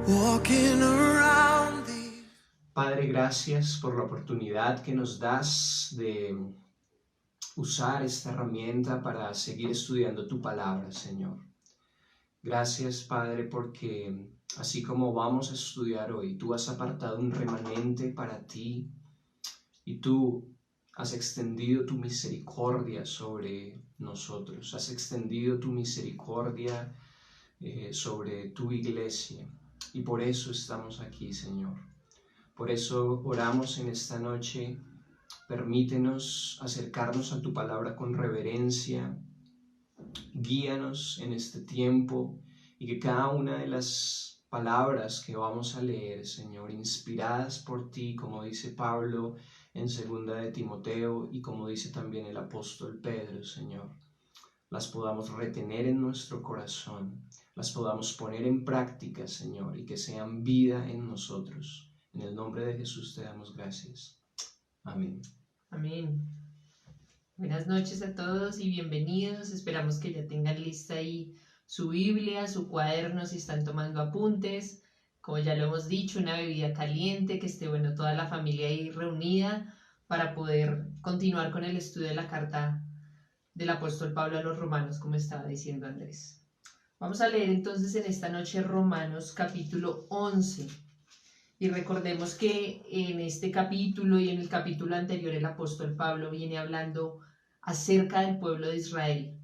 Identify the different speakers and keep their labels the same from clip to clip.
Speaker 1: walking around thee.
Speaker 2: Padre, gracias por la oportunidad que nos das de usar esta herramienta para seguir estudiando tu palabra, Señor. Gracias, Padre, porque así como vamos a estudiar hoy, tú has apartado un remanente para ti y tú has extendido tu misericordia sobre nosotros, has extendido tu misericordia sobre tu iglesia y por eso estamos aquí, Señor. Por eso oramos en esta noche. Permítenos acercarnos a tu palabra con reverencia. Guíanos en este tiempo y que cada una de las palabras que vamos a leer, Señor, inspiradas por ti, como dice Pablo en 2 de Timoteo y como dice también el apóstol Pedro, Señor, las podamos retener en nuestro corazón, las podamos poner en práctica, Señor, y que sean vida en nosotros. En el nombre de Jesús te damos gracias. Amén.
Speaker 3: Amén. Buenas noches a todos y bienvenidos. Esperamos que ya tengan lista ahí su Biblia, su cuaderno, si están tomando apuntes. Como ya lo hemos dicho, una bebida caliente, que esté toda la familia ahí reunida para poder continuar con el estudio de la carta del apóstol Pablo a los Romanos, como estaba diciendo Andrés. Vamos a leer entonces en esta noche Romanos capítulo 11. Y recordemos que en este capítulo y en el capítulo anterior el apóstol Pablo viene hablando acerca del pueblo de Israel.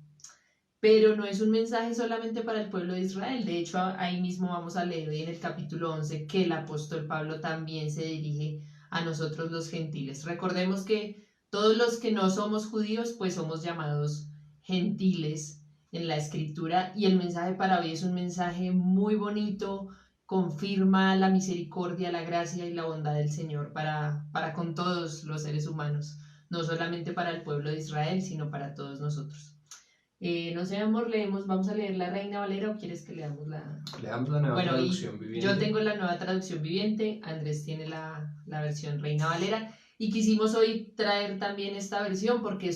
Speaker 3: Pero no es un mensaje solamente para el pueblo de Israel. De hecho, ahí mismo vamos a leer en el capítulo 11 que el apóstol Pablo también se dirige a nosotros los gentiles. Recordemos que todos los que no somos judíos, pues somos llamados gentiles en la escritura. Y el mensaje para hoy es un mensaje muy bonito, confirma la misericordia, la gracia y la bondad del Señor para con todos los seres humanos, no solamente para el pueblo de Israel, sino para todos nosotros. No sé, amor, ¿vamos a leer la Reina Valera o quieres que leamos la...?
Speaker 2: Leamos la nueva traducción viviente.
Speaker 3: Yo tengo la nueva traducción viviente, Andrés tiene la versión Reina Valera, y quisimos hoy traer también esta versión porque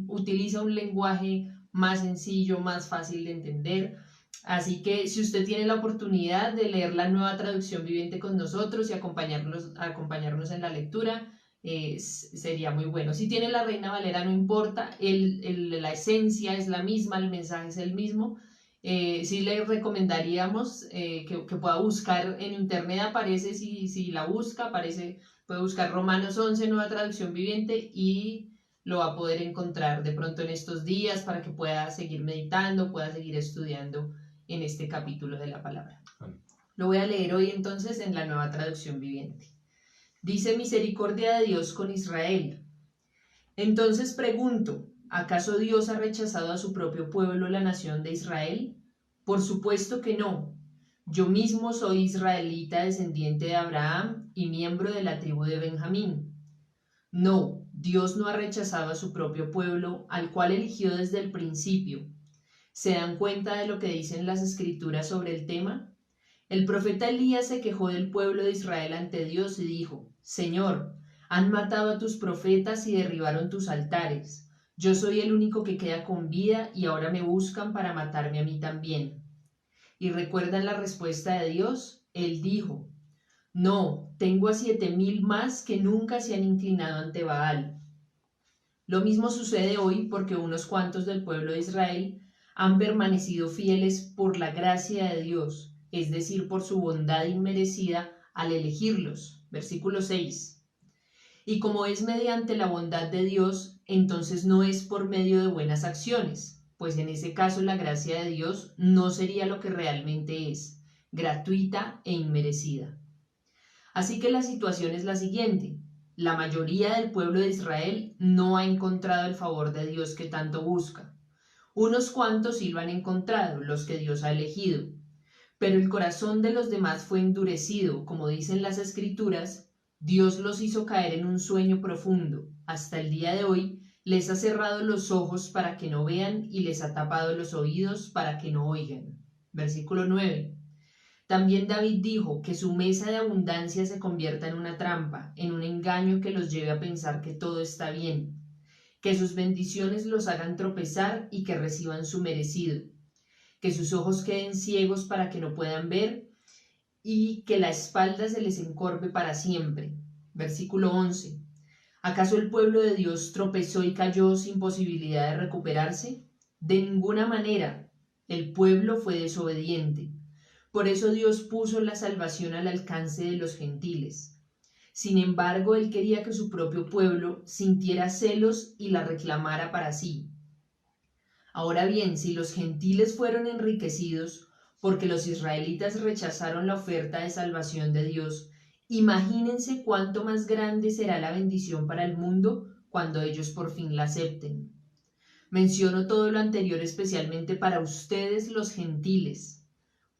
Speaker 3: utiliza un lenguaje más sencillo, más fácil de entender. Así que si usted tiene la oportunidad de leer la nueva traducción viviente con nosotros y acompañarnos en la lectura, sería muy bueno. Si tiene la Reina Valera no importa, la esencia es la misma, el mensaje es el mismo. Sí le recomendaríamos que pueda buscar en internet, aparece, si la busca, aparece, puede buscar Romanos 11, nueva traducción viviente, y lo va a poder encontrar de pronto en estos días para que pueda seguir meditando, pueda seguir estudiando en este capítulo de la palabra. Lo voy a leer hoy entonces en la nueva traducción viviente. Dice: misericordia de Dios con Israel. Entonces pregunto, ¿acaso Dios ha rechazado a su propio pueblo, la nación de Israel? Por supuesto que no. Yo mismo soy israelita, descendiente de Abraham y miembro de la tribu de Benjamín. No, Dios no ha rechazado a su propio pueblo, al cual eligió desde el principio. ¿Se dan cuenta de lo que dicen las escrituras sobre el tema? El profeta Elías se quejó del pueblo de Israel ante Dios y dijo: Señor, han matado a tus profetas y derribaron tus altares. Yo soy el único que queda con vida y ahora me buscan para matarme a mí también. ¿Y recuerdan la respuesta de Dios? Él dijo: No, tengo a 7,000 más que nunca se han inclinado ante Baal. Lo mismo sucede hoy porque unos cuantos del pueblo de Israel han permanecido fieles por la gracia de Dios, es decir, por su bondad inmerecida al elegirlos. Versículo 6. Y como es mediante la bondad de Dios, entonces no es por medio de buenas acciones, pues en ese caso la gracia de Dios no sería lo que realmente es, gratuita e inmerecida. Así que la situación es la siguiente: la mayoría del pueblo de Israel no ha encontrado el favor de Dios que tanto busca. Unos cuantos sí lo han encontrado, los que Dios ha elegido. Pero el corazón de los demás fue endurecido, como dicen las Escrituras. Dios los hizo caer en un sueño profundo. Hasta el día de hoy les ha cerrado los ojos para que no vean y les ha tapado los oídos para que no oigan. Versículo 9. También David dijo que su mesa de abundancia se convierta en una trampa, en un engaño que los lleve a pensar que todo está bien, que sus bendiciones los hagan tropezar y que reciban su merecido, que sus ojos queden ciegos para que no puedan ver y que la espalda se les encorve para siempre. Versículo 11. ¿Acaso el pueblo de Dios tropezó y cayó sin posibilidad de recuperarse? De ninguna manera. El pueblo fue desobediente. Por eso Dios puso la salvación al alcance de los gentiles. Sin embargo, Él quería que su propio pueblo sintiera celos y la reclamara para sí. Ahora bien, si los gentiles fueron enriquecidos porque los israelitas rechazaron la oferta de salvación de Dios, imagínense cuánto más grande será la bendición para el mundo cuando ellos por fin la acepten. Menciono todo lo anterior especialmente para ustedes los gentiles.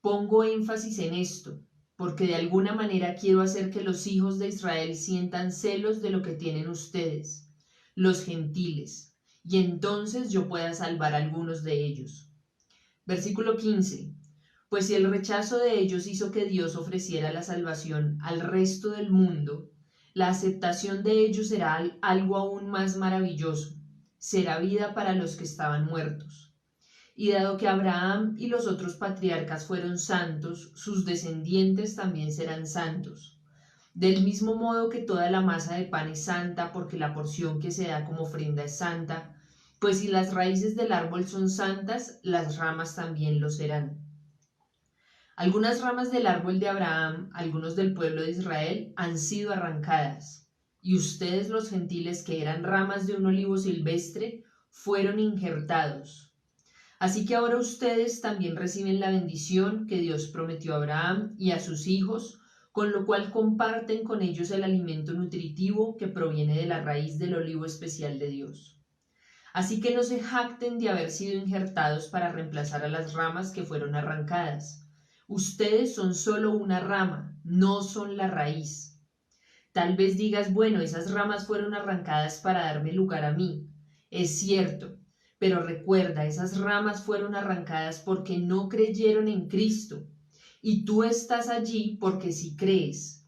Speaker 3: Pongo énfasis en esto, porque de alguna manera quiero hacer que los hijos de Israel sientan celos de lo que tienen ustedes, los gentiles, y entonces yo pueda salvar a algunos de ellos. Versículo 15. Pues si el rechazo de ellos hizo que Dios ofreciera la salvación al resto del mundo, la aceptación de ellos será algo aún más maravilloso. Será vida para los que estaban muertos. Y dado que Abraham y los otros patriarcas fueron santos, sus descendientes también serán santos. Del mismo modo que toda la masa de pan es santa, porque la porción que se da como ofrenda es santa, pues si las raíces del árbol son santas, las ramas también lo serán. Algunas ramas del árbol de Abraham, algunos del pueblo de Israel, han sido arrancadas, y ustedes los gentiles que eran ramas de un olivo silvestre, fueron injertados. Así que ahora ustedes también reciben la bendición que Dios prometió a Abraham y a sus hijos, con lo cual comparten con ellos el alimento nutritivo que proviene de la raíz del olivo especial de Dios. Así que no se jacten de haber sido injertados para reemplazar a las ramas que fueron arrancadas. Ustedes son solo una rama, no son la raíz. Tal vez digas, bueno, esas ramas fueron arrancadas para darme lugar a mí. Es cierto, pero recuerda, esas ramas fueron arrancadas porque no creyeron en Cristo. Y tú estás allí porque sí crees.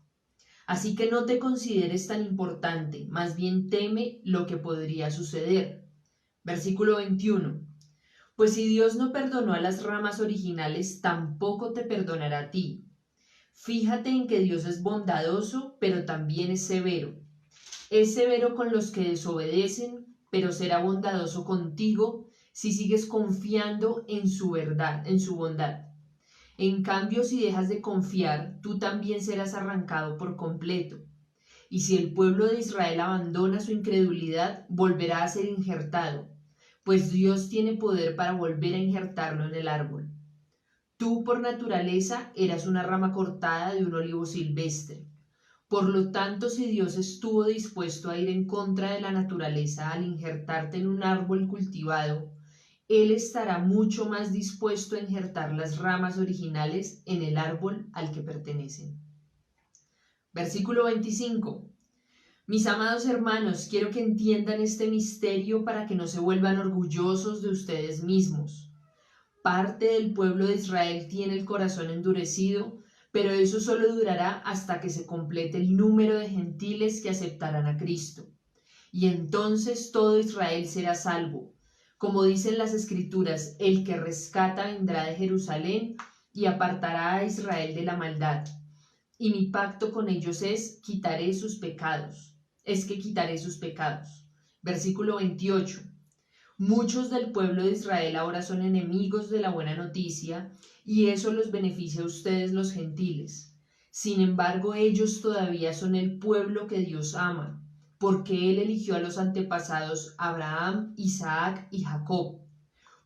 Speaker 3: Así que no te consideres tan importante, más bien teme lo que podría suceder. Versículo 21. Pues si Dios no perdonó a las ramas originales, tampoco te perdonará a ti. Fíjate en que Dios es bondadoso, pero también es severo. Es severo con los que desobedecen, pero será bondadoso contigo si sigues confiando en su verdad, en su bondad. En cambio, si dejas de confiar, tú también serás arrancado por completo. Y si el pueblo de Israel abandona su incredulidad, volverá a ser injertado, pues Dios tiene poder para volver a injertarlo en el árbol. Tú, por naturaleza, eras una rama cortada de un olivo silvestre. Por lo tanto, si Dios estuvo dispuesto a ir en contra de la naturaleza al injertarte en un árbol cultivado, Él estará mucho más dispuesto a injertar las ramas originales en el árbol al que pertenecen. Versículo 25. Mis amados hermanos, quiero que entiendan este misterio para que no se vuelvan orgullosos de ustedes mismos. Parte del pueblo de Israel tiene el corazón endurecido, pero eso solo durará hasta que se complete el número de gentiles que aceptarán a Cristo. Y entonces todo Israel será salvo. Como dicen las Escrituras, el que rescata vendrá de Jerusalén y apartará a Israel de la maldad. Y mi pacto con ellos es que quitaré sus pecados. Versículo 28. Muchos del pueblo de Israel ahora son enemigos de la buena noticia, y eso los beneficia a ustedes los gentiles. Sin embargo, ellos todavía son el pueblo que Dios ama, porque Él eligió a los antepasados Abraham, Isaac y Jacob,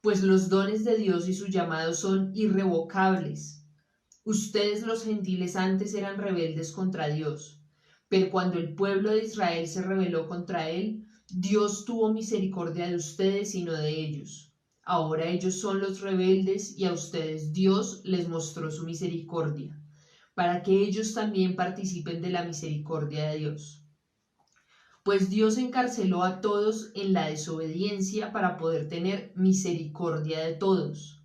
Speaker 3: pues los dones de Dios y su llamado son irrevocables. Ustedes los gentiles antes eran rebeldes contra Dios, pero cuando el pueblo de Israel se rebeló contra Él, Dios tuvo misericordia de ustedes y no de ellos. Ahora ellos son los rebeldes y a ustedes Dios les mostró su misericordia, para que ellos también participen de la misericordia de Dios. Pues Dios encarceló a todos en la desobediencia para poder tener misericordia de todos.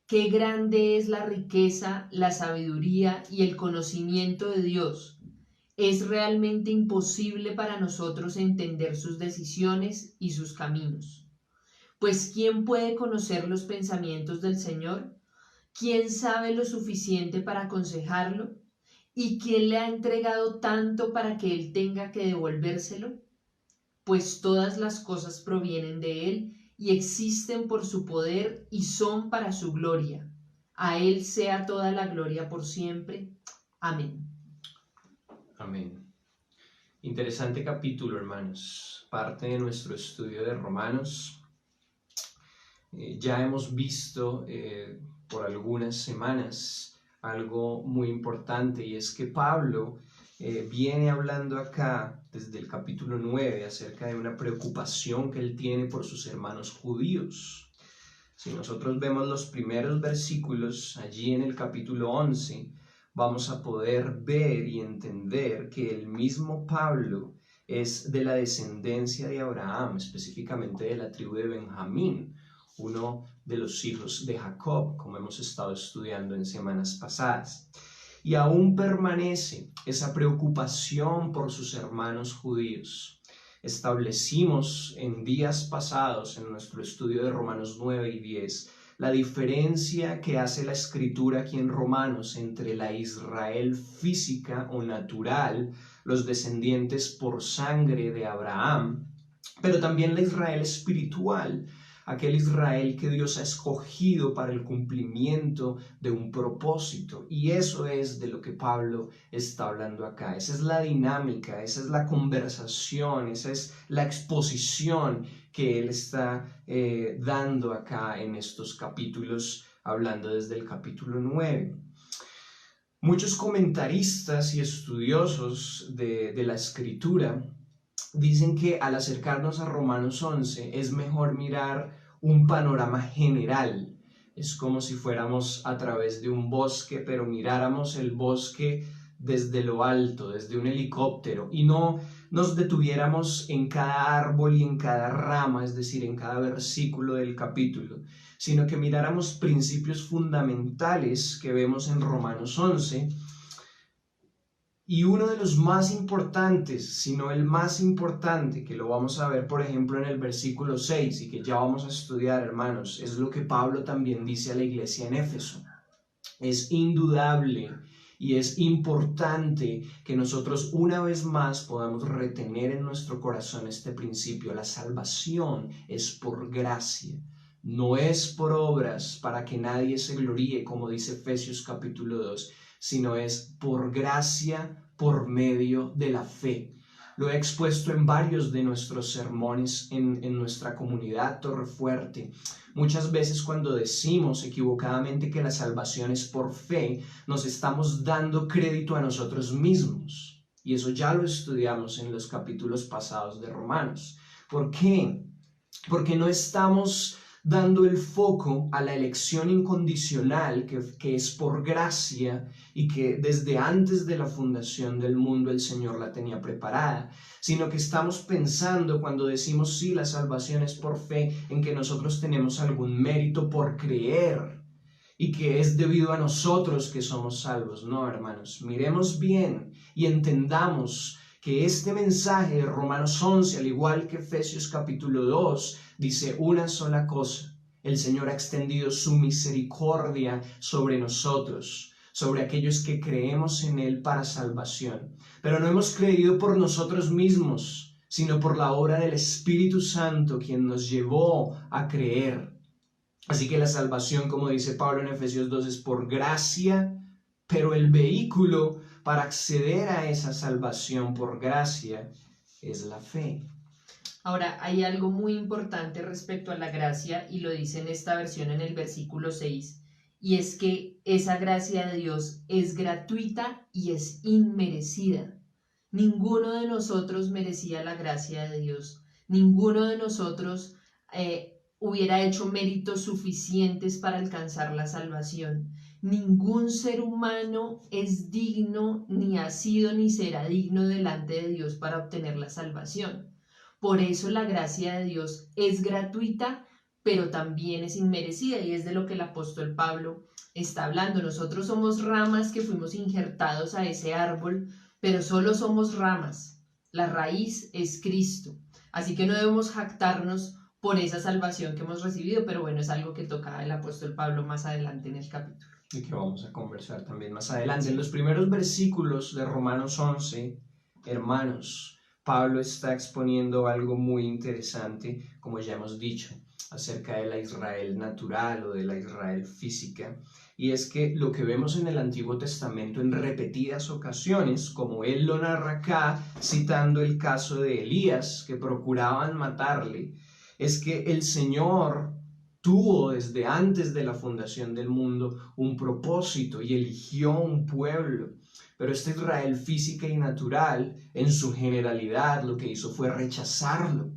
Speaker 3: Qué grande es la riqueza, la sabiduría y el conocimiento de Dios. Es realmente imposible para nosotros entender sus decisiones y sus caminos. Pues ¿quién puede conocer los pensamientos del Señor? ¿Quién sabe lo suficiente para aconsejarlo? ¿Y quién le ha entregado tanto para que él tenga que devolvérselo? Pues todas las cosas provienen de él y existen por su poder y son para su gloria. A él sea toda la gloria por siempre. Amén.
Speaker 2: Amén. Interesante capítulo, hermanos. Parte de nuestro estudio de Romanos. Ya hemos visto por algunas semanas algo muy importante, y es que Pablo viene hablando acá desde el capítulo 9 acerca de una preocupación que él tiene por sus hermanos judíos. Si nosotros vemos los primeros versículos allí en el capítulo 11, vamos a poder ver y entender que el mismo Pablo es de la descendencia de Abraham, específicamente de la tribu de Benjamín, uno de los hijos de Jacob, como hemos estado estudiando en semanas pasadas. Y aún permanece esa preocupación por sus hermanos judíos. Establecimos en días pasados, en nuestro estudio de Romanos 9 y 10, la diferencia que hace la Escritura aquí en Romanos entre la Israel física o natural, los descendientes por sangre de Abraham, pero también la Israel espiritual, aquel Israel que Dios ha escogido para el cumplimiento de un propósito. Y eso es de lo que Pablo está hablando acá. Esa es la dinámica, esa es la conversación, esa es la exposición que él está dando acá en estos capítulos, hablando desde el capítulo 9. Muchos comentaristas y estudiosos de la Escritura dicen que al acercarnos a Romanos 11 es mejor mirar un panorama general. Es como si fuéramos a través de un bosque, pero miráramos el bosque desde lo alto, desde un helicóptero, y no nos detuviéramos en cada árbol y en cada rama, es decir, en cada versículo del capítulo, sino que miráramos principios fundamentales que vemos en Romanos 11. Y uno de los más importantes, si no el más importante, que lo vamos a ver por ejemplo en el versículo 6 y que ya vamos a estudiar, hermanos, es lo que Pablo también dice a la iglesia en Éfeso. Es indudable y es importante que nosotros una vez más podamos retener en nuestro corazón este principio. La salvación es por gracia, no es por obras para que nadie se gloríe, como dice Efesios capítulo 2, sino es por gracia por medio de la fe. Lo he expuesto en varios de nuestros sermones en nuestra comunidad Torrefuerte. Muchas veces cuando decimos equivocadamente que la salvación es por fe, nos estamos dando crédito a nosotros mismos. Y eso ya lo estudiamos en los capítulos pasados de Romanos. ¿Por qué? Porque no estamos dando el foco a la elección incondicional que es por gracia y que desde antes de la fundación del mundo el Señor la tenía preparada, sino que estamos pensando cuando decimos sí, la salvación es por fe, en que nosotros tenemos algún mérito por creer y que es debido a nosotros que somos salvos. No, hermanos, miremos bien y entendamos que este mensaje de Romanos 11, al igual que Efesios capítulo 2, dice una sola cosa: el Señor ha extendido su misericordia sobre nosotros, sobre aquellos que creemos en Él para salvación. Pero no hemos creído por nosotros mismos, sino por la obra del Espíritu Santo, quien nos llevó a creer. Así que la salvación, como dice Pablo en Efesios 2, es por gracia, pero el vehículo para acceder a esa salvación por gracia es la fe.
Speaker 3: Ahora, hay algo muy importante respecto a la gracia, y lo dice en esta versión en el versículo 6, y es que esa gracia de Dios es gratuita y es inmerecida. Ninguno de nosotros merecía la gracia de Dios. Ninguno de nosotros hubiera hecho méritos suficientes para alcanzar la salvación. Ningún ser humano es digno, ni ha sido ni será digno delante de Dios para obtener la salvación. Por eso la gracia de Dios es gratuita, pero también es inmerecida, y es de lo que el apóstol Pablo está hablando. Nosotros somos ramas que fuimos injertados a ese árbol, pero solo somos ramas. La raíz es Cristo. Así que no debemos jactarnos por esa salvación que hemos recibido, pero bueno, es algo que toca el apóstol Pablo más adelante en el capítulo.
Speaker 2: y que vamos a conversar también más adelante. En los primeros versículos de Romanos 11, hermanos, Pablo está exponiendo algo muy interesante, como ya hemos dicho, acerca de la Israel natural o de la Israel física. Y es que lo que vemos en el Antiguo Testamento en repetidas ocasiones, como él lo narra acá, citando el caso de Elías, que procuraban matarle, es que el Señor tuvo desde antes de la fundación del mundo un propósito y eligió un pueblo. Pero esta Israel física y natural, en su generalidad, lo que hizo fue rechazarlo.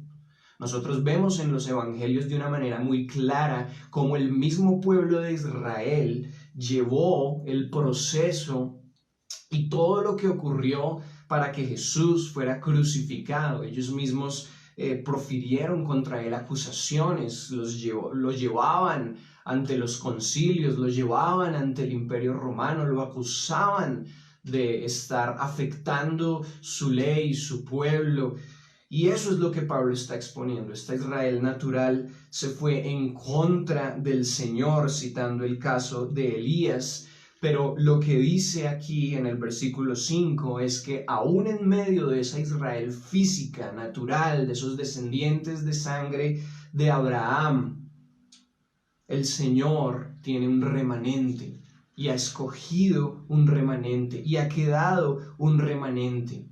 Speaker 2: Nosotros vemos en los evangelios de una manera muy clara cómo el mismo pueblo de Israel llevó el proceso y todo lo que ocurrió para que Jesús fuera crucificado. Ellos mismos profirieron contra él acusaciones, lo llevaban ante los concilios, lo llevaban ante el Imperio Romano, lo acusaban de estar afectando su ley, su pueblo. Y eso es lo que Pablo está exponiendo. Esta Israel natural se fue en contra del Señor, citando el caso de Elías. Pero lo que dice aquí en el versículo 5 es que aún en medio de esa Israel física, natural, de esos descendientes de sangre de Abraham, el Señor tiene un remanente y ha escogido un remanente y ha quedado un remanente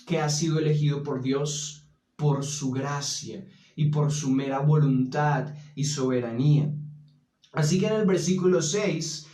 Speaker 2: que ha sido elegido por Dios por su gracia y por su mera voluntad y soberanía. Así que en el versículo 6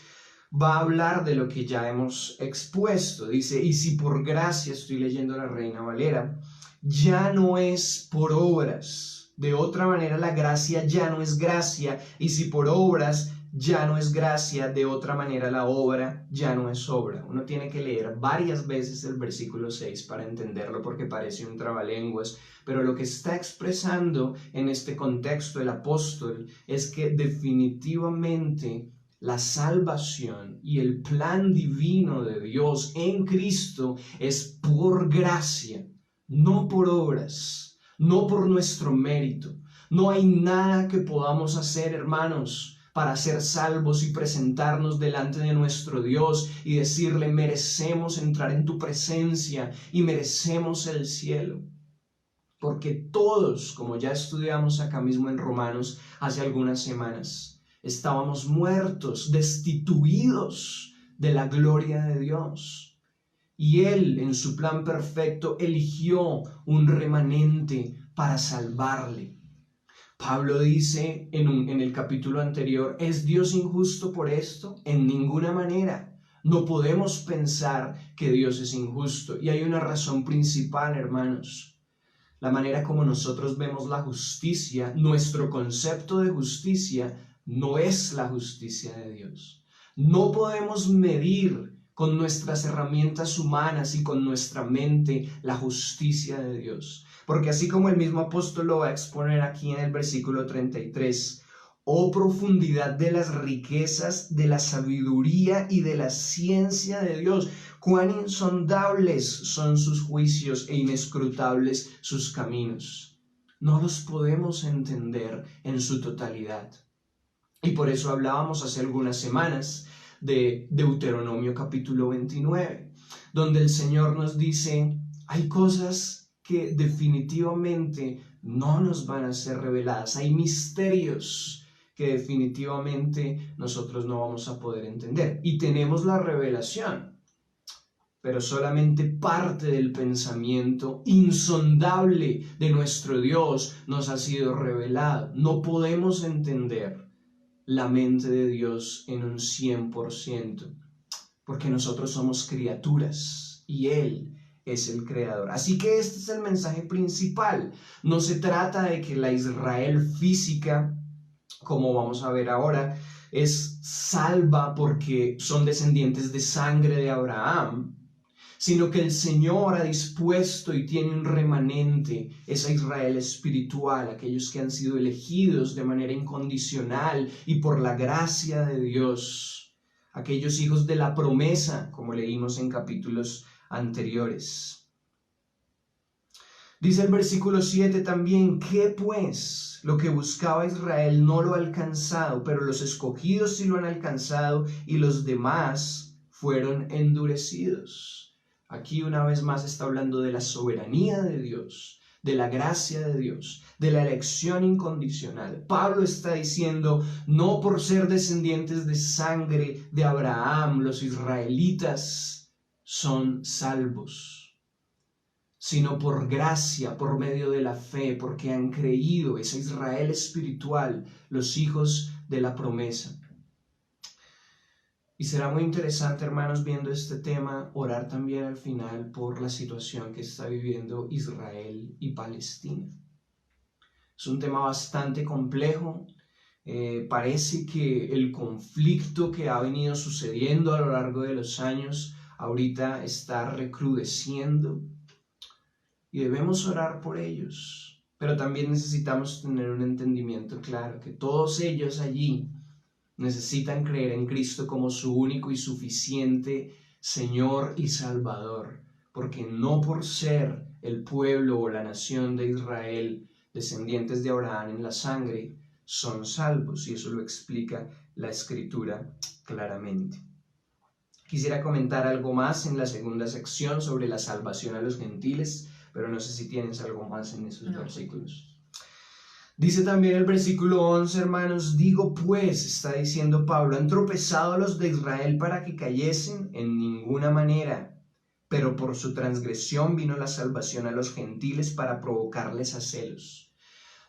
Speaker 2: va a hablar de lo que ya hemos expuesto. Dice, y si por gracia, estoy leyendo la Reina Valera, ya no es por obras. De otra manera, la gracia ya no es gracia, y si por obras ya no es gracia, de otra manera la obra ya no es obra. Uno tiene que leer varias veces el versículo 6 para entenderlo, porque parece un trabalenguas, pero lo que está expresando en este contexto el apóstol es que definitivamente la salvación y el plan divino de Dios en Cristo es por gracia, no por obras, no por nuestro mérito. No hay nada que podamos hacer, hermanos, para ser salvos y presentarnos delante de nuestro Dios y decirle, merecemos entrar en tu presencia y merecemos el cielo. Porque todos, como ya estudiamos acá mismo en Romanos hace algunas semanas, estábamos muertos, destituidos de la gloria de Dios. Y Él, en su plan perfecto, eligió un remanente para salvarle. Pablo dice en el capítulo anterior, ¿es Dios injusto por esto? En ninguna manera. No podemos pensar que Dios es injusto. Y hay una razón principal, hermanos. La manera como nosotros vemos la justicia, nuestro concepto de justicia, no es la justicia de Dios. No podemos medir con nuestras herramientas humanas y con nuestra mente la justicia de Dios. Porque así como el mismo apóstol lo va a exponer aquí en el versículo 33, oh profundidad de las riquezas, de la sabiduría y de la ciencia de Dios, cuán insondables son sus juicios e inescrutables sus caminos. No los podemos entender en su totalidad. Y por eso hablábamos hace algunas semanas de Deuteronomio capítulo 29, donde el Señor nos dice, hay cosas que definitivamente no nos van a ser reveladas, hay misterios que definitivamente nosotros no vamos a poder entender. Y tenemos la revelación, pero solamente parte del pensamiento insondable de nuestro Dios nos ha sido revelado. No podemos entender la mente de Dios en un 100%, porque nosotros somos criaturas y Él es el creador. Así que este es el mensaje principal. No se trata de que la Israel física, como vamos a ver ahora, es salva porque son descendientes de sangre de Abraham, sino que el Señor ha dispuesto y tiene un remanente, esa Israel espiritual, aquellos que han sido elegidos de manera incondicional y por la gracia de Dios, aquellos hijos de la promesa, como leímos en capítulos anteriores. Dice el versículo 7 también, ¿qué pues? Lo que buscaba Israel no lo ha alcanzado, pero los escogidos sí lo han alcanzado y los demás fueron endurecidos. Aquí una vez más está hablando de la soberanía de Dios, de la gracia de Dios, de la elección incondicional. Pablo está diciendo, no por ser descendientes de sangre de Abraham, los israelitas son salvos, sino por gracia, por medio de la fe, porque han creído, ese Israel espiritual, los hijos de la promesa. Y será muy interesante, hermanos, viendo este tema, orar también al final por la situación que está viviendo Israel y Palestina. Es un tema bastante complejo. Parece que el conflicto que ha venido sucediendo a lo largo de los años ahorita está recrudeciendo. Y debemos orar por ellos, pero también necesitamos tener un entendimiento claro, que todos ellos allí necesitan creer en Cristo como su único y suficiente Señor y Salvador, porque no por ser el pueblo o la nación de Israel, descendientes de Abraham en la sangre, son salvos, y eso lo explica la Escritura claramente. Quisiera comentar algo más en la segunda sección sobre la salvación a los gentiles, pero no sé si tienes algo más en esos versículos. Dice también el versículo 11, hermanos, digo pues, está diciendo Pablo, ¿han tropezado los de Israel para que cayesen? En ninguna manera, pero por su transgresión vino la salvación a los gentiles para provocarles a celos.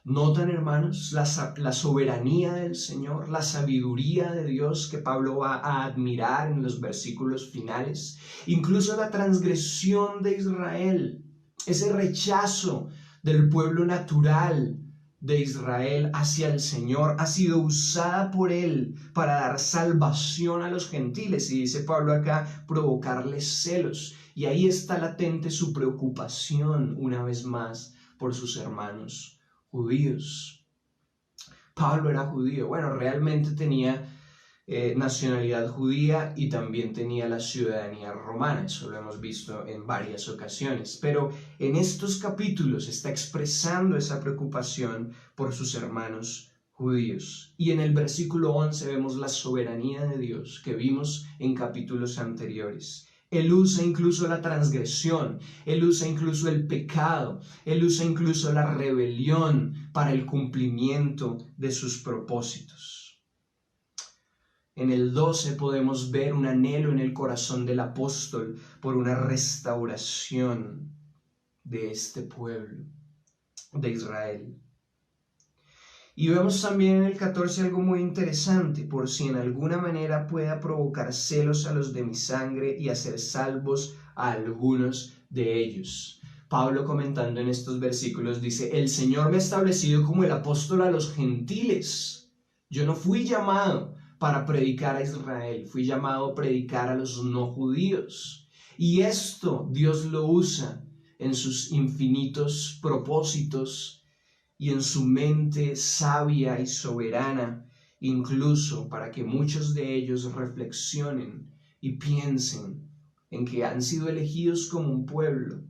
Speaker 2: ¿Notan, hermanos, la soberanía del Señor, la sabiduría de Dios que Pablo va a admirar en los versículos finales? Incluso la transgresión de Israel, ese rechazo del pueblo natural de Israel hacia el Señor ha sido usada por Él para dar salvación a los gentiles. Y dice Pablo acá, provocarles celos. Y ahí está latente su preocupación una vez más por sus hermanos judíos. Pablo era judío. Bueno, realmente tenía nacionalidad judía y también tenía la ciudadanía romana, eso lo hemos visto en varias ocasiones, pero en estos capítulos está expresando esa preocupación por sus hermanos judíos. Y en el versículo 11 vemos la soberanía de Dios que vimos en capítulos anteriores. Él usa incluso la transgresión, Él usa incluso el pecado, Él usa incluso la rebelión para el cumplimiento de sus propósitos. En el 12 podemos ver un anhelo en el corazón del apóstol por una restauración de este pueblo de Israel. Y vemos también en el 14 algo muy interesante, por si en alguna manera pueda provocar celos a los de mi sangre y hacer salvos a algunos de ellos. Pablo, comentando en estos versículos, dice, el Señor me ha establecido como el apóstol a los gentiles. Yo no fui llamado para predicar a Israel, fui llamado a predicar a los no judíos. Y esto Dios lo usa en sus infinitos propósitos y en su mente sabia y soberana, incluso para que muchos de ellos reflexionen y piensen en que han sido elegidos como un pueblo,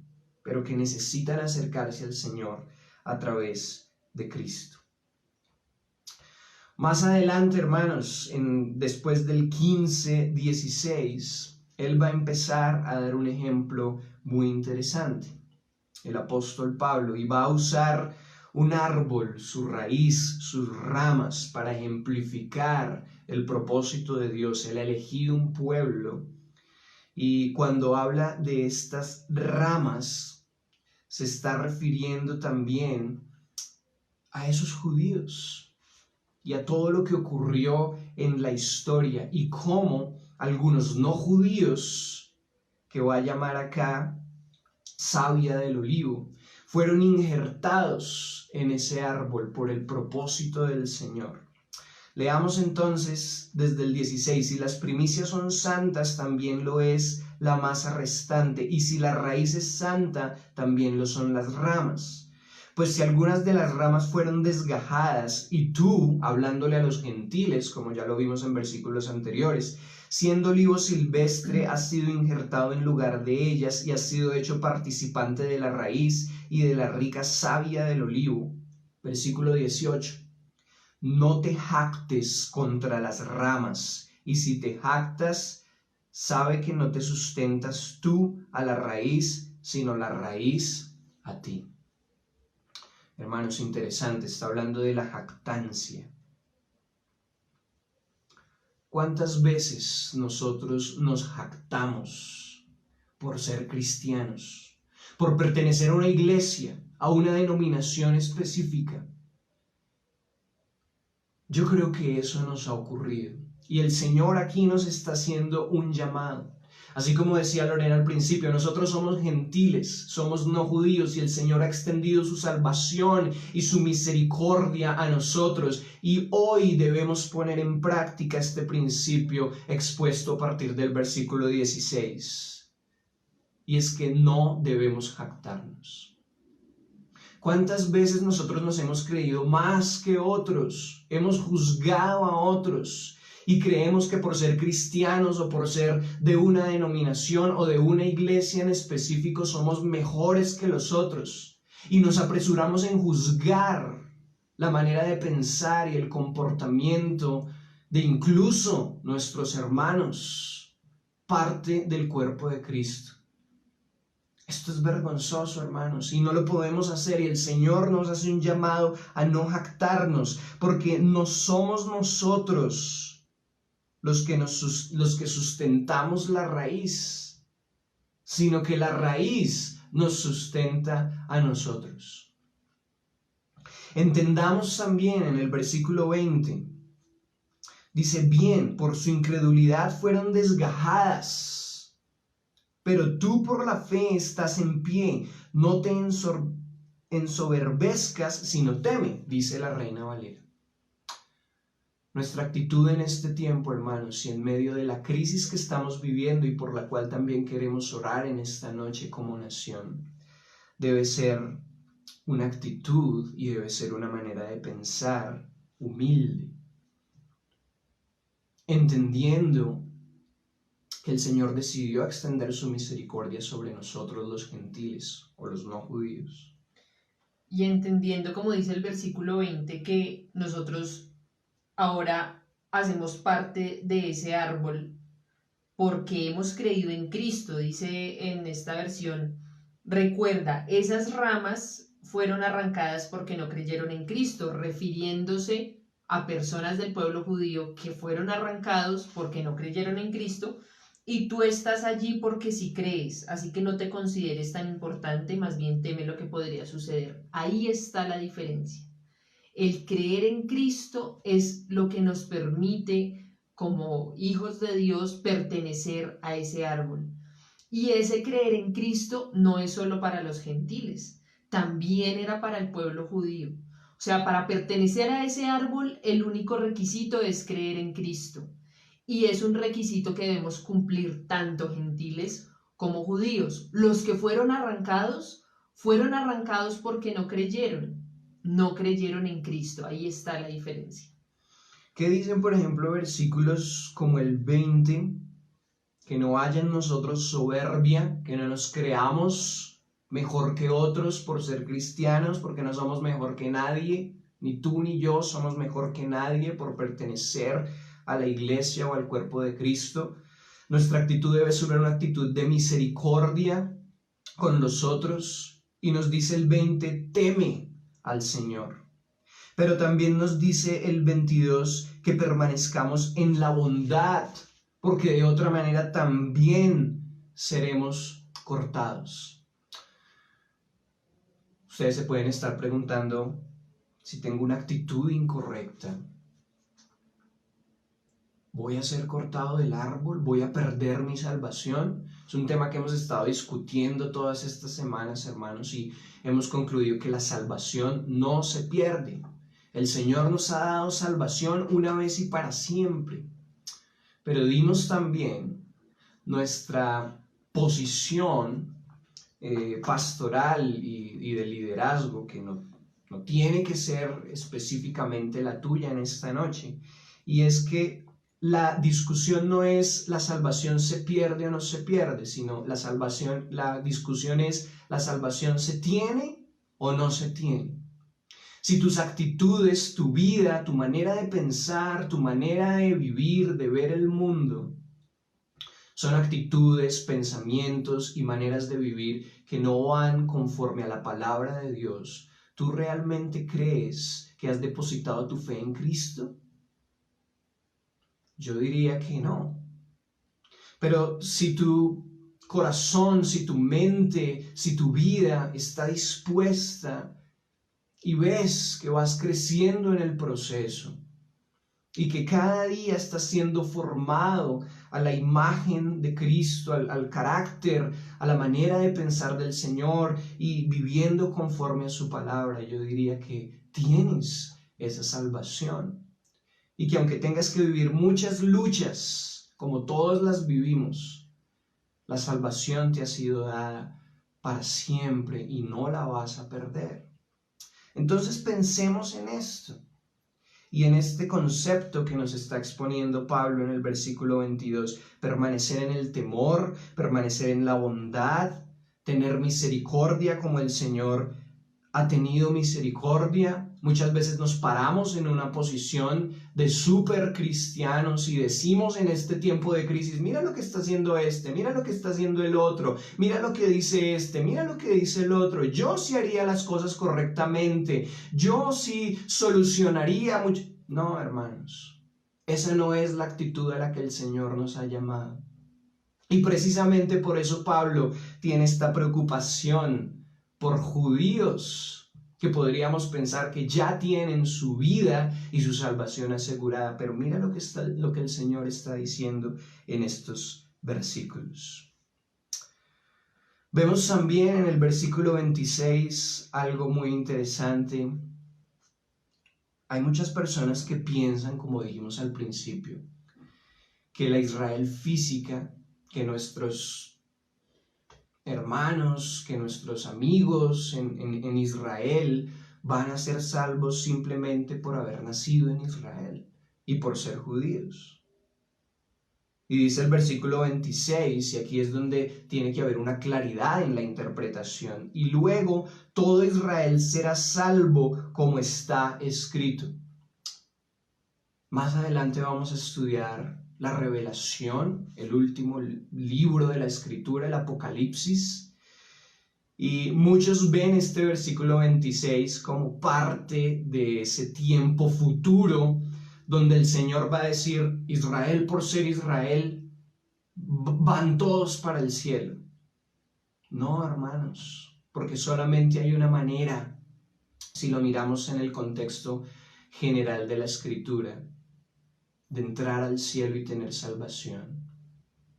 Speaker 2: pero que necesitan acercarse al Señor a través de Cristo. Más adelante, hermanos, después del 15-16, él va a empezar a dar un ejemplo muy interesante, el apóstol Pablo, y va a usar un árbol, su raíz, sus ramas, para ejemplificar el propósito de Dios. Él ha elegido un pueblo, y cuando habla de estas ramas, se está refiriendo también a esos judíos y a todo lo que ocurrió en la historia y cómo algunos no judíos, que va a llamar acá savia del olivo, fueron injertados en ese árbol por el propósito del Señor. Leamos entonces desde el 16, si las primicias son santas, también lo es la masa restante, y si la raíz es santa, también lo son las ramas. Pues si algunas de las ramas fueron desgajadas, y tú, hablándole a los gentiles, como ya lo vimos en versículos anteriores, Siendo olivo silvestre, has sido injertado en lugar de ellas y has sido hecho participante de la raíz y de la rica savia del olivo. Versículo 18. No te jactes contra las ramas, y si te jactas, sabe que no te sustentas tú a la raíz, sino la raíz a ti. Hermanos, interesante, está hablando de la jactancia. ¿Cuántas veces nosotros nos jactamos por ser cristianos, por pertenecer a una iglesia, a una denominación específica? Yo creo que eso nos ha ocurrido y el Señor aquí nos está haciendo un llamado. Así como decía Lorena al principio, nosotros somos gentiles, somos no judíos y el Señor ha extendido su salvación y su misericordia a nosotros y hoy debemos poner en práctica este principio expuesto a partir del versículo 16. Y es que no debemos jactarnos. ¿Cuántas veces nosotros nos hemos creído más que otros? Hemos juzgado a otros. Y creemos que por ser cristianos o por ser de una denominación o de una iglesia en específico somos mejores que los otros. Y nos apresuramos en juzgar la manera de pensar y el comportamiento de incluso nuestros hermanos, parte del cuerpo de Cristo. Esto es vergonzoso, hermanos, y no lo podemos hacer, y el Señor nos hace un llamado a no jactarnos, porque no somos nosotros los que sustentamos la raíz, sino que la raíz nos sustenta a nosotros. Entendamos también en el versículo 20, dice, bien, por su incredulidad fueron desgajadas, pero tú por la fe estás en pie, no te ensoberbezcas, sino teme, dice la Reina Valera. Nuestra actitud en este tiempo, hermanos, y en medio de la crisis que estamos viviendo y por la cual también queremos orar en esta noche como nación, debe ser una actitud y debe ser una manera de pensar humilde, entendiendo que el Señor decidió extender su misericordia sobre nosotros los gentiles o los no judíos.
Speaker 3: Y entendiendo, como dice el versículo 20, que nosotros ahora hacemos parte de ese árbol porque hemos creído en Cristo, dice en esta versión, recuerda, esas ramas fueron arrancadas porque no creyeron en Cristo, refiriéndose a personas del pueblo judío que fueron arrancados porque no creyeron en Cristo, y tú estás allí porque sí crees, así que no te consideres tan importante, más bien teme lo que podría suceder. Ahí está la diferencia. El creer en Cristo es lo que nos permite, como hijos de Dios, pertenecer a ese árbol. Y ese creer en Cristo no es solo para los gentiles, también era para el pueblo judío. O sea, para pertenecer a ese árbol, el único requisito es creer en Cristo. Y es un requisito que debemos cumplir tanto gentiles como judíos. Los que fueron arrancados porque no creyeron en Cristo. Ahí está la diferencia.
Speaker 2: ¿Qué dicen, por ejemplo, versículos como el 20? Que no haya en nosotros soberbia, que no nos creamos mejor que otros por ser cristianos, porque no somos mejor que nadie, ni tú ni yo somos mejor que nadie por pertenecer a la iglesia o al cuerpo de Cristo. Nuestra actitud debe ser una actitud de misericordia con los otros, y nos dice el 20, teme al Señor. Pero también nos dice el 22 que permanezcamos en la bondad, porque de otra manera también seremos cortados. Ustedes se pueden estar preguntando si tengo una actitud incorrecta. ¿Voy a ser cortado del árbol? ¿Voy a perder mi salvación? Es un tema que hemos estado discutiendo todas estas semanas, hermanos, y hemos concluido que la salvación no se pierde. El Señor nos ha dado salvación una vez y para siempre. Pero dimos también nuestra posición pastoral y de liderazgo, que no tiene que ser específicamente la tuya en esta noche, y es que la discusión no es la salvación se pierde o no se pierde, sino la discusión es la salvación se tiene o no se tiene. Si tus actitudes, tu vida, tu manera de pensar, tu manera de vivir, de ver el mundo, son actitudes, pensamientos y maneras de vivir que no van conforme a la palabra de Dios, ¿tú realmente crees que has depositado tu fe en Cristo? Yo diría que no. Pero si tu corazón, si tu mente, si tu vida está dispuesta y ves que vas creciendo en el proceso y que cada día estás siendo formado a la imagen de Cristo, al carácter, a la manera de pensar del Señor y viviendo conforme a su palabra, yo diría que tienes esa salvación. Y que aunque tengas que vivir muchas luchas, como todos las vivimos, la salvación te ha sido dada para siempre y no la vas a perder. Entonces pensemos en esto y en este concepto que nos está exponiendo Pablo en el versículo 22, permanecer en el temor, permanecer en la bondad, tener misericordia como el Señor ha tenido misericordia. Muchas veces nos paramos en una posición de súper cristianos y decimos en este tiempo de crisis, mira lo que está haciendo este, mira lo que está haciendo el otro, mira lo que dice este, mira lo que dice el otro, yo sí haría las cosas correctamente, yo sí solucionaría mucho. No, hermanos, esa no es la actitud a la que el Señor nos ha llamado. Y precisamente por eso Pablo tiene esta preocupación por judíos que podríamos pensar que ya tienen su vida y su salvación asegurada. Pero mira lo que el Señor está diciendo en estos versículos. Vemos también en el versículo 26 algo muy interesante. Hay muchas personas que piensan, como dijimos al principio, que la Israel física, que nuestros hermanos, que nuestros amigos en Israel van a ser salvos simplemente por haber nacido en Israel y por ser judíos. Y dice el versículo 26, y aquí es donde tiene que haber una claridad en la interpretación, y luego todo Israel será salvo como está escrito. Más adelante vamos a estudiar la Revelación, el último libro de la Escritura, el Apocalipsis. Y muchos ven este versículo 26 como parte de ese tiempo futuro donde el Señor va a decir, Israel por ser Israel, van todos para el cielo. No, hermanos, porque solamente hay una manera, si lo miramos en el contexto general de la Escritura, de entrar al cielo y tener salvación,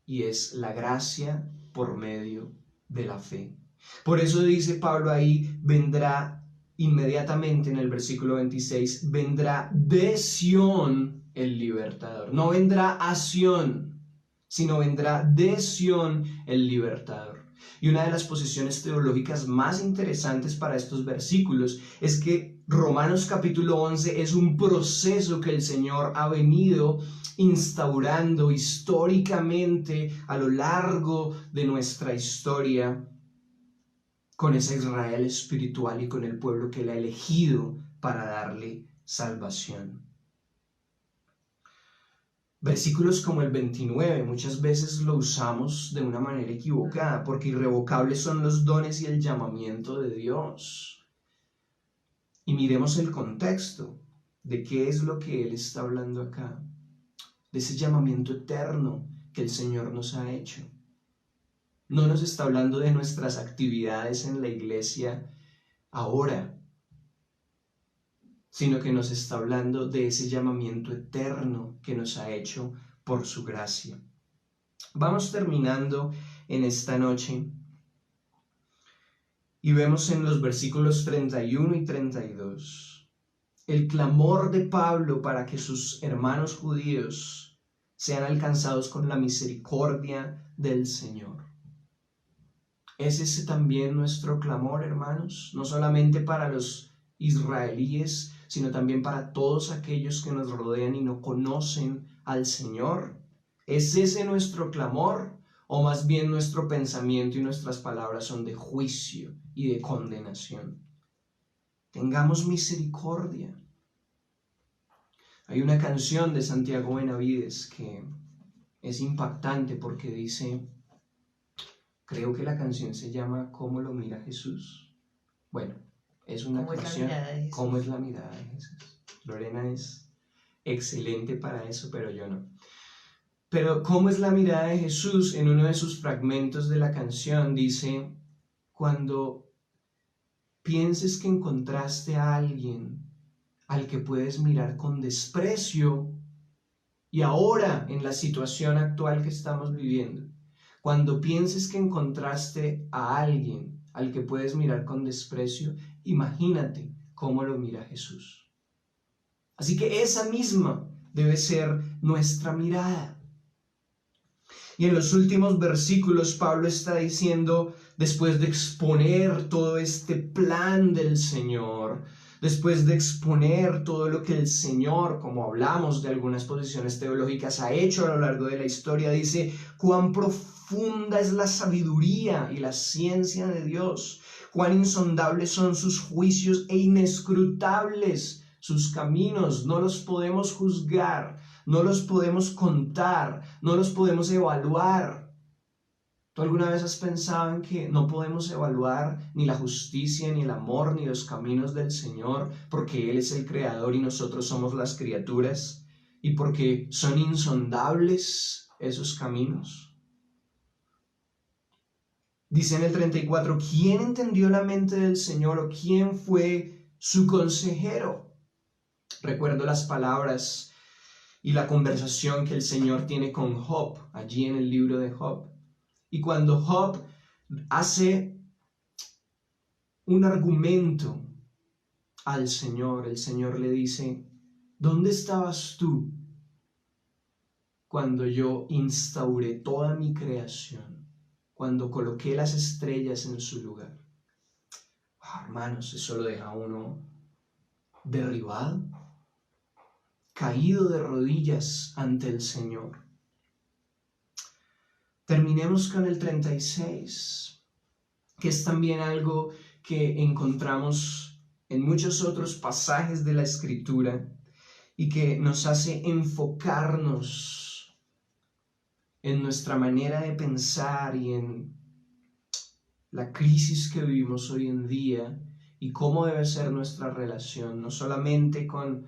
Speaker 2: y es la gracia por medio de la fe. Por eso dice Pablo ahí, vendrá inmediatamente en el versículo 26, vendrá de Sión el libertador. No vendrá a Sión, sino vendrá de Sión el libertador. Y una de las posiciones teológicas más interesantes para estos versículos es que Romanos capítulo 11 es un proceso que el Señor ha venido instaurando históricamente a lo largo de nuestra historia con ese Israel espiritual y con el pueblo que Él ha elegido para darle salvación. Versículos como el 29 muchas veces lo usamos de una manera equivocada, porque irrevocables son los dones y el llamamiento de Dios. Y miremos el contexto de qué es lo que Él está hablando acá, de ese llamamiento eterno que el Señor nos ha hecho. No nos está hablando de nuestras actividades en la iglesia ahora, sino que nos está hablando de ese llamamiento eterno que nos ha hecho por su gracia. Vamos terminando en esta noche y vemos en los versículos 31 y 32 el clamor de Pablo para que sus hermanos judíos sean alcanzados con la misericordia del Señor. ¿Es ese también nuestro clamor, hermanos? No solamente para los israelíes, sino también para todos aquellos que nos rodean y no conocen al Señor? ¿Es ese nuestro clamor? ¿O más bien nuestro pensamiento y nuestras palabras son de juicio y de condenación? Tengamos misericordia. Hay una canción de Santiago Benavides que es impactante porque dice, creo que la canción se llama ¿Cómo lo mira Jesús? Bueno, es una canción, ¿Cómo es la mirada de Jesús? Lorena es excelente para eso, pero yo no. Pero ¿cómo es la mirada de Jesús? En uno de sus fragmentos de la canción dice, cuando pienses que encontraste a alguien al que puedes mirar con desprecio, y ahora en la situación actual que estamos viviendo, cuando pienses que encontraste a alguien al que puedes mirar con desprecio, imagínate cómo lo mira Jesús. Así que esa misma debe ser nuestra mirada. Y en los últimos versículos Pablo está diciendo, después de exponer todo este plan del Señor, después de exponer todo lo que el Señor, como hablamos de algunas posiciones teológicas, ha hecho a lo largo de la historia, dice, cuán profunda es la sabiduría y la ciencia de Dios, cuán insondables son sus juicios e inescrutables sus caminos. No los podemos juzgar, no los podemos contar, no los podemos evaluar. ¿Tú alguna vez has pensado en que no podemos evaluar ni la justicia, ni el amor, ni los caminos del Señor, porque Él es el Creador y nosotros somos las criaturas, y porque son insondables esos caminos? Dice en el 34, ¿quién entendió la mente del Señor o quién fue su consejero? Recuerdo las palabras y la conversación que el Señor tiene con Job, allí en el libro de Job. Y cuando Job hace un argumento al Señor, el Señor le dice, ¿dónde estabas tú cuando yo instauré toda mi creación? Cuando coloqué las estrellas en su lugar. Hermanos, eso lo deja a uno derribado, caído de rodillas ante el Señor. Terminemos con el 36, que es también algo que encontramos en muchos otros pasajes de la Escritura y que nos hace enfocarnos en nuestra manera de pensar y en la crisis que vivimos hoy en día y cómo debe ser nuestra relación, no solamente con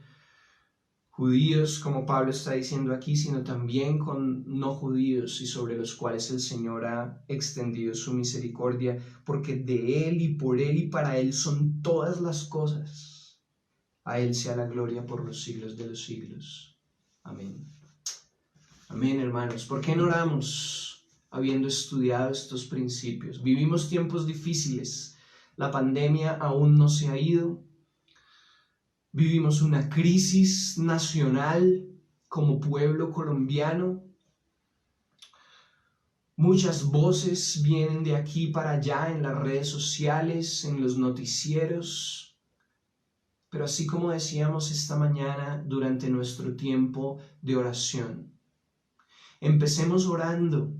Speaker 2: judíos, como Pablo está diciendo aquí, sino también con no judíos y sobre los cuales el Señor ha extendido su misericordia, porque de Él y por Él y para Él son todas las cosas. A Él sea la gloria por los siglos de los siglos. Amén. Amén, hermanos. ¿Por qué no oramos habiendo estudiado estos principios? Vivimos tiempos difíciles. La pandemia aún no se ha ido. Vivimos una crisis nacional como pueblo colombiano. Muchas voces vienen de aquí para allá en las redes sociales, en los noticieros. Pero así como decíamos esta mañana durante nuestro tiempo de oración, empecemos orando,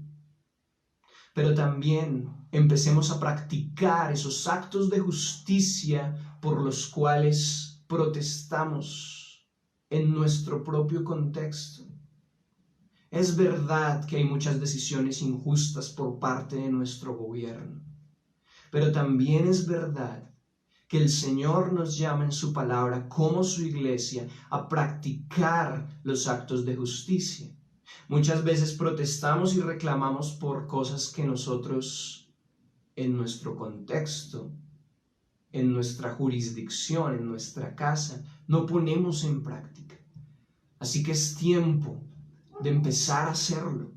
Speaker 2: pero también empecemos a practicar esos actos de justicia por los cuales protestamos en nuestro propio contexto. Es verdad que hay muchas decisiones injustas por parte de nuestro gobierno, pero también es verdad que el Señor nos llama en su palabra, como su iglesia, a practicar los actos de justicia. Muchas veces protestamos y reclamamos por cosas que nosotros, en nuestro contexto, en nuestra jurisdicción, en nuestra casa, no ponemos en práctica. Así que es tiempo de empezar a hacerlo.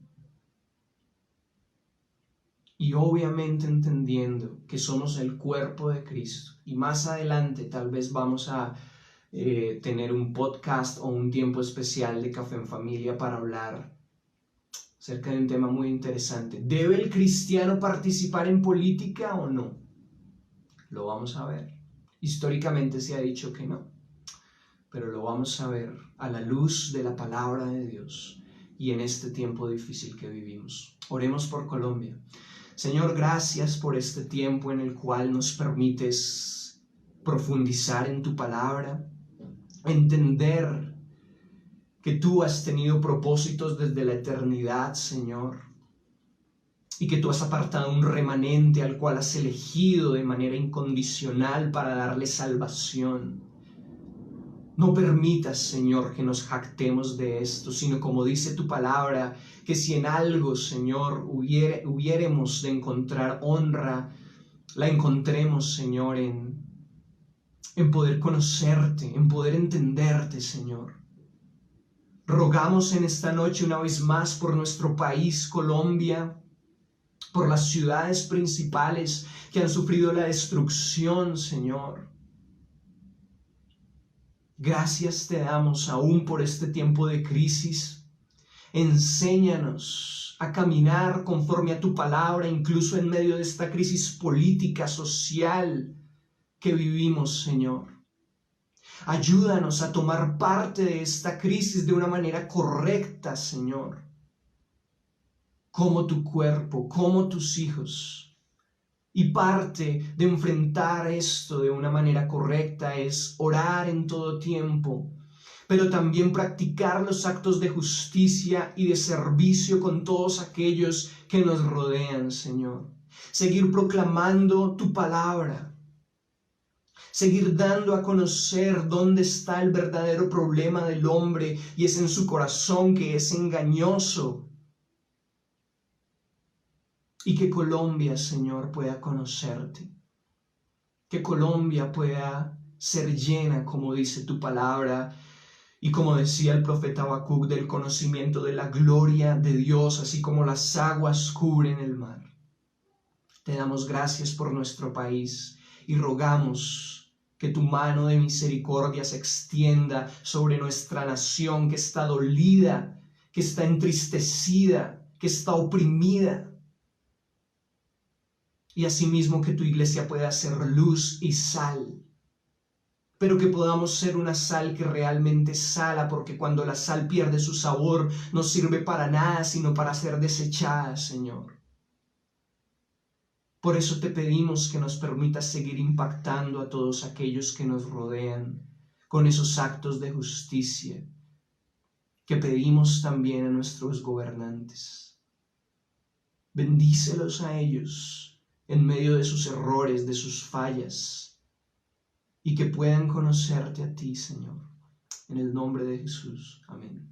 Speaker 2: Y obviamente entendiendo que somos el cuerpo de Cristo. Y más adelante tal vez vamos a tener un podcast o un tiempo especial de Café en Familia para hablar acerca de un tema muy interesante. ¿Debe el cristiano participar en política o no? Lo vamos a ver. Históricamente se ha dicho que no. pero lo vamos a ver a la luz de la palabra de Dios y en este tiempo difícil que vivimos. Oremos por Colombia. Señor, gracias por este tiempo en el cual nos permites profundizar en tu palabra, entender que tú has tenido propósitos desde la eternidad, Señor, y que tú has apartado un remanente al cual has elegido de manera incondicional para darle salvación. No permitas, Señor, que nos jactemos de esto, sino como dice tu palabra, que si en algo, Señor, hubiéremos de encontrar honra, la encontremos, Señor, en poder conocerte, en poder entenderte, Señor. Rogamos en esta noche una vez más por nuestro país, Colombia, por las ciudades principales que han sufrido la destrucción, Señor. Gracias te damos aún por este tiempo de crisis. Enséñanos a caminar conforme a tu palabra, incluso en medio de esta crisis política, social que vivimos, Señor. Ayúdanos a tomar parte de esta crisis de una manera correcta, Señor. Como tu cuerpo, como tus hijos. Y parte de enfrentar esto de una manera correcta es orar en todo tiempo, pero también practicar los actos de justicia y de servicio con todos aquellos que nos rodean, Señor. Seguir proclamando tu palabra. Seguir dando a conocer dónde está el verdadero problema del hombre y es en su corazón, que es engañoso. Y que Colombia, Señor, pueda conocerte. Que Colombia pueda ser llena, como dice tu palabra, y como decía el profeta Habacuc, del conocimiento de la gloria de Dios, así como las aguas cubren el mar. Te damos gracias por nuestro país y rogamos que tu mano de misericordia se extienda sobre nuestra nación que está dolida, que está entristecida, que está oprimida. Y asimismo que tu iglesia pueda ser luz y sal, pero que podamos ser una sal que realmente sala, porque cuando la sal pierde su sabor no sirve para nada, sino para ser desechada, Señor. Por eso te pedimos que nos permitas seguir impactando a todos aquellos que nos rodean con esos actos de justicia que pedimos también a nuestros gobernantes. Bendícelos a ellos en medio de sus errores, de sus fallas, y que puedan conocerte a ti, Señor. En el nombre de Jesús. Amén.